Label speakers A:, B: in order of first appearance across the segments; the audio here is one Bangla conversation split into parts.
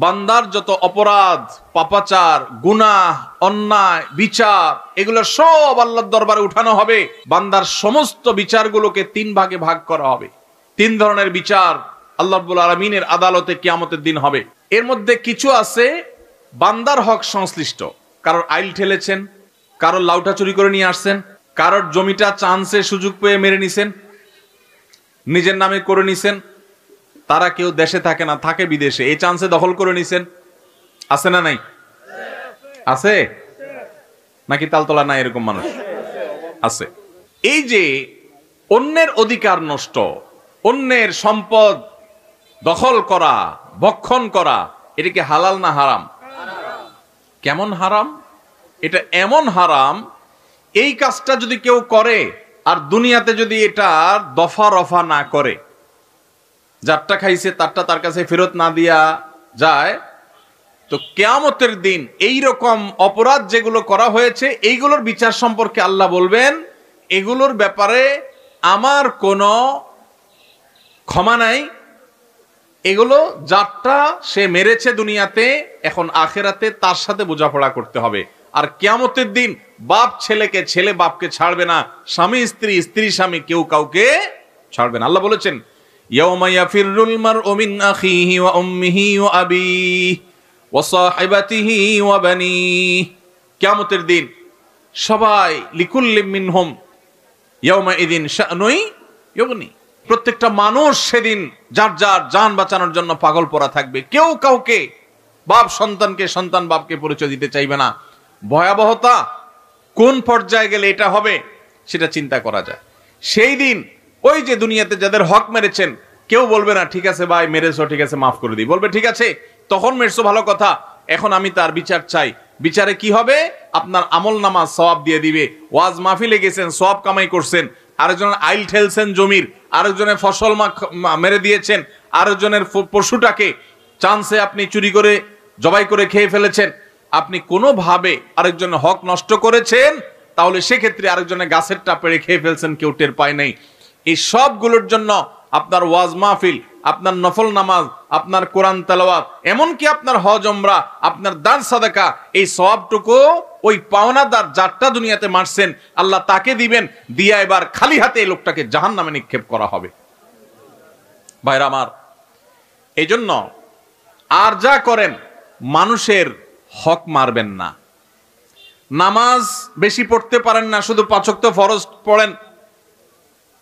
A: বান্দার যত অপরাধ, পাপাচার, গুনাহ, অন্যায়, বিচার, এগুলো সব আল্লাহর দরবারে উঠানো হবে। বান্দার সমস্ত বিচারগুলোকে 3 ভাগে ভাগ করা হবে। 3 ধরনের বিচার আল্লাহ রাব্বুল আলামিনের আদালতে কিয়ামতের দিন হবে। এর মধ্যে কিছু আছে বান্দার হক সংশ্লিষ্ট। কারোর আইল ঠেলেছেন, কারোর লাউটা চুরি করে নিয়ে আসছেন, কারোর জমিটা চান্সে সুযোগ পেয়ে মেরে নিছেন, নিজের নামে করে নিছেন। তারা কেউ দেশে থাকে না, থাকে বিদেশে, এই চান্সে দখল করে নিছেন। আছে না নাই? আছে নাকি তালতলা নাই এরকম মানুষ? আছে। এই যে অন্যের অধিকার নষ্ট, অন্যের সম্পদ দখল করা, ভক্ষণ করা, এটা কি হালাল না হারাম? কেমন হারাম? এটা এমন হারাম, এই কাজটা যদি কেউ করে আর দুনিয়াতে যদি এটা দফা রফা না করে, যারটা খাইছে তারটা তার কাছে ফেরত না দিয়া যায়, তো কিয়ামতের দিন এই রকম অপরাধ যেগুলো করা হয়েছে এইগুলোর বিচার সম্পর্কে আল্লাহ বলবেন, এগুলোর ব্যাপারে আমার কোনো ক্ষমা নাই। এগুলো যারটা সে মেরেছে দুনিয়াতে, এখন আখেরাতে তার সাথে বোঝাপড়া করতে হবে। আর কিয়ামতের দিন বাপ ছেলেকে, ছেলে বাপকে ছাড়বে না, স্বামী স্ত্রী, স্ত্রী স্বামী, কেউ কাউকে ছাড়বে না। আল্লাহ বলেছেন, ইয়াউমা ইয়াফিরুল মারউ মিন আখিহি ওয়া উম্মিহি ওয়া আবিহি ওয়া সাহিবাতিহি ওয়া বানিহি। কিয়ামতের দিন সবাই লিকুল্লি মিনহুম ইয়াউমা ইযিন শা'নুই ইউগনি। প্রত্যেকটা মানুষ সেদিন যার যার জান বাঁচানোর জন্য পাগল পড়া থাকবে। কেউ কাউকে, বাপ সন্তানকে, সন্তান বাপকে পরিচয় দিতে চাইবে না। ভয়াবহতা কোন পর্যায়ে গেলে এটা হবে সেটা চিন্তা করা যায়। সেই দিন ওই যে দুনিয়াতে যাদের হক মেরেছেন, কেউ বলবে না ঠিক আছে ভাই মেরেছো, ঠিক আছে মাফ করে দিই। বলবে ঠিক আছে তখন মেরেছো ভালো কথা, এখন আমি তার বিচার চাই। বিচারে কি হবে? আপনার আমল নামা সওয়াব দিয়ে দিবে। ওয়াজ মাহফিলে গেছেন, সওয়াব কামাই করছেন, আরেকজনের আইল ঠেলছেন জমির, আরেকজনের ফসল মেরে দিয়েছেন, আরেকজনের পশুটাকে চান্সে আপনি চুরি করে জবাই করে খেয়ে ফেলেছেন, আপনি কোনোভাবে আরেকজনের হক নষ্ট করেছেন, তাহলে সেক্ষেত্রে আরেকজনের গাছেরটা পেড়ে খেয়ে ফেলছেন, কেউ টের পায় নাই। এই সবগুলোর জন্য আপনার ওয়াজ মাহফিল, আপনার নফল নামাজ, আপনার কোরআন তেলাওয়াত, এমনকি আপনার হজ উমরা, আপনার দান সাদাকা, এই সওয়াবটুকু ওই পাওনাদার যারটা দুনিয়াতে মারছেন আল্লাহ তাকে দিবেন, দিয়া এবার খালি হাতে এই লোকটাকে জাহান্নামে নিক্ষেপ করা হবে। ভাইরা আমার, এই জন্য আর যা করেন মানুষের হক মারবেন না। নামাজ বেশি পড়তে পারেন না, শুধু 5 ওয়াক্ত ফরজ পড়েন,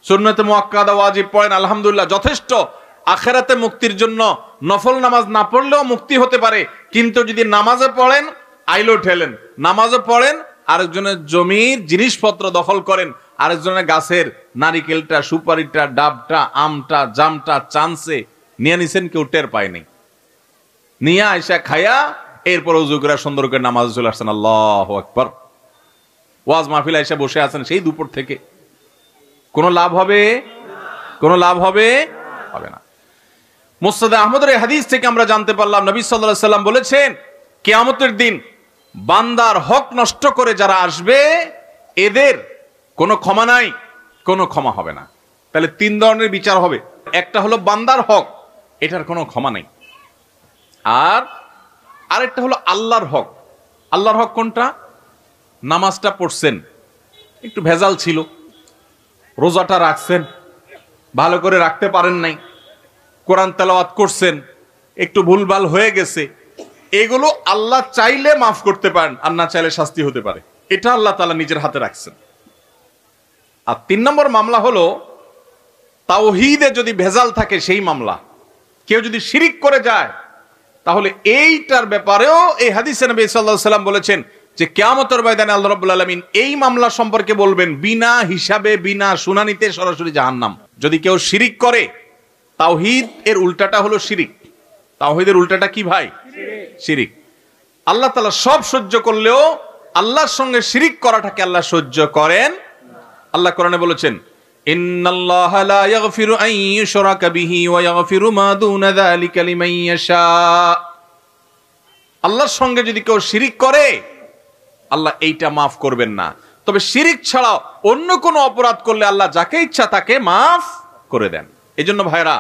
A: সুন্নতে মুআক্কাদা ওয়াজিব পড়েন, আলহামদুলিল্লাহ যথেষ্ট। আখিরাতে মুক্তির জন্য নফল নামাজ না পড়লেও মুক্তি হতে পারে। কিন্তু যদি নামাজে পড়েন, আইলো ঠেলেন, নামাজে পড়েন, আরেকজনের জমির জিনিসপত্র দখল করেন, আরেকজনের গাছের নারিকেলটা, সুপারিটা, ডাবটা, আমটা, জামটা চান্সে নিয়ে নিছেন, কেউ টের পায়নি, নিয়ে আয়সা খায়া এরপর ওযু করে সুন্দর করে নামাজ চলে আসছেন, আল্লাহু আকবার। ওয়াজ মাহফিল আয়সা বসে আছেন সেই দুপুর থেকে, কোনো লাভ হবে? কোনো লাভ হবে? হবে না। মুসনাদে আহমদের এই হাদিস থেকে আমরা জানতে পারলাম, নবী সাল্লাল্লাহু আলাইহি সাল্লাম বলেছেন, কিয়ামতের দিন বান্দার হক নষ্ট করে যারা আসবে এদের কোনো ক্ষমা নাই, কোনো ক্ষমা হবে না। তাহলে 3 ধরনের বিচার হবে। একটা হলো বান্দার হক, এটার কোনো ক্ষমা নেই। আর আরেকটা হলো আল্লাহর হক। আল্লাহর হক কোনটা? নামাজটা পড়ছেন, একটু ভেজাল ছিল, রোজাটা রাখছেন, ভালো করে রাখতে পারেন নাই, কোরআন তেলাওয়াত করছেন, একটু ভুলভাল হয়ে গেছে, এগুলো আল্লাহ চাইলে মাফ করতে পারেন, আর না চাইলে শাস্তি হতে পারে। এটা আল্লাহ তাআলা নিজের হাতে রাখছেন। আর 3 নম্বর মামলা হলো তাওহীদে যদি ভেজাল থাকে সেই মামলা। কেউ যদি শিরিক করে যায় তাহলে এইটার ব্যাপারেও এই হাদিসে নবী সাল্লাল্লাহু আলাইহি সাল্লাম বলেছেন যে কিয়ামতের ময়দানে আল্লাহ রাব্বুল আলামিন এই মামলা সম্পর্কে বলবেন, বিনা হিসাবে, বিনা শুনানিতে সরাসরি জাহান্নাম। যদি কেউ শিরিক করে, তাওহীদ এর উল্টাটা হলো শিরিক। তাওহীদের উল্টাটা কি ভাই? শিরিক। আল্লাহ তাআলা সব সহ্য করলেও আল্লাহর সঙ্গে শিরিক করাটাকে আল্লাহ সহ্য করেন। আল্লাহ কোরআনে বলেছেন, ইন্নাল্লাহা লা ইয়াগফিরু আন ইউশরাকা বিহি ওয়া ইয়াগফিরু মা দুনা যালিকা লিমান ইয়াশা। আল্লাহর সঙ্গে যদি কেউ শিরিক করে আল্লাহ এইটা মাফ করবেন না। তবে শিরিক ছাড়াও অন্য কোনো অপরাধ করলে আল্লাহ যাকে ইচ্ছা তাকে মাফ করে দেন। এজন্য ভাইরা,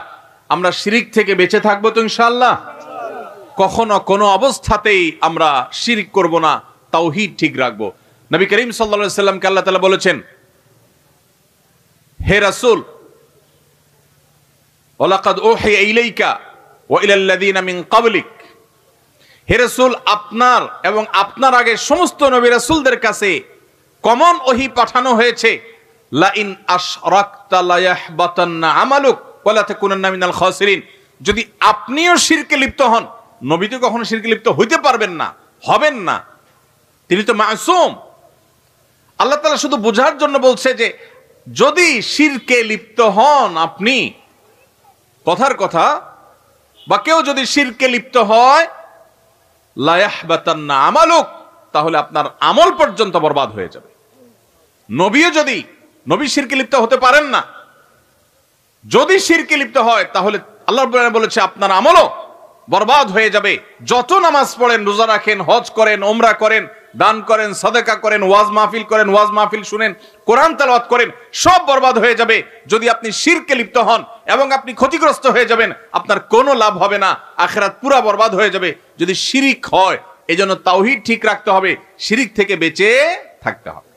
A: আমরা শিরিক থেকে বেঁচে থাকবো তো ইনশাআল্লাহ? কখনো কোনো অবস্থাতেই আমরা শিরক করব না, তাওহীদ ঠিক রাখবো। নবী করিম সাল্লাল্লাহু আলাইহি সাল্লামকে আল্লাহ তাআলা বলেছেন, হে রাসূল, ওয়ালাকাদ উহিয়া ইলাইকা ওয়া ইলাল লাযিনা মিন ক্বাবলিক, হে রাসূল, আপনার এবং আপনার আগে সমস্ত নবী রাসূলদের কাছে কমন ওহী পাঠানো হয়েছে, লা ইন আশরাকতা লা ইয়াহবাতান্না আমালুক ওয়া লা তাকুনান্না মিনাল খাসিরিন। যদি আপনিও শিরকে লিপ্ত হন, নবী তো কখনো শিরকে লিপ্ত হইতে পারবেন না, হবেন না, তিনি তো মাসুম। আল্লাহ তাআলা শুধু বোঝার জন্য বলছে যে যদি শিরকে লিপ্ত হন আপনি, কথার কথা, বা কেউ যদি শিরকে লিপ্ত হয়, লা ইয়াহবাতান্না আমালুক, তাহলে আপনার আমল পর্যন্ত বরবাদ হয়ে যাবে। নবীও যদি, নবী শিরকে লিপ্ত হতে পারেন না, যদি শিরকে লিপ্ত হয় তাহলে আল্লাহ রাব্বুল আলামিন বলেছে আপনার আমলও বরবাদ হয়ে যাবে। যত নামাজ পড়েন, রোজা রাখেন, হজ করেন, উমরা করেন, দান করেন, সাদাকা করেন, ওয়াজ মাহফিল করেন, ওয়াজ মাহফিল শুনেন, কোরআন তেলাওয়াত করেন, সব বরবাদ হয়ে যাবে যদি আপনি শিরকে লিপ্ত হন, এবং আপনি ক্ষতিগ্রস্ত হয়ে যাবেন, আপনার কোনো লাভ হবে না, আখিরাত পুরা বরবাদ হয়ে যাবে যদি শিরিক হয়। এজন্য তাওহীদ ঠিক রাখতে হবে, শিরিক থেকে বেঁচে থাকতে হবে।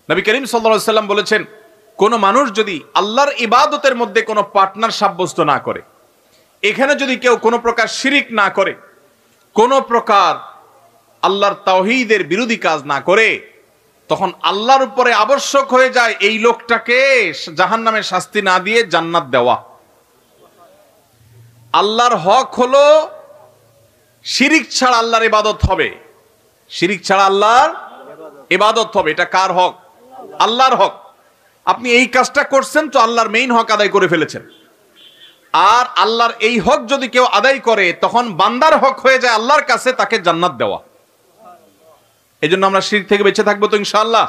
A: নবী করিম সাল্লাল্লাহু আলাইহি সাল্লাম বলেছেন, কোন মানুষ যদি আল্লাহর ইবাদতের মধ্যে কোনো পার্টনার সাব্যস্ত না করে, এখানে যদি কেউ কোনো প্রকার শিরিক না করে, কোনো প্রকার আল্লাহর তাওহীদের বিরোধী কাজ না করে, তখন আল্লাহর উপরে আবশ্যক হয়ে যায় এই লোকটাকে জাহান্নামের শাস্তি না দিয়ে জান্নাত দেওয়া। আল্লাহর হক হলো শিরিক ছাড়া আল্লাহর ইবাদত হবে, শিরিক ছাড়া আল্লাহর ইবাদত হবে। এটা কার হক? আল্লাহর হক। আপনি এই কাজটা করছেন তো আল্লাহর মেইন হক আদায় করে ফেলেছেন। আর আল্লাহর এই হক যদি কেউ আদায় করে, তখন বান্দার হক হয়ে যায় আল্লাহর কাছে তাকে জান্নাত দেওয়া। এই জন্য আমরা শিরক থেকে বেঁচে থাকবো তো ইনশাআল্লাহ।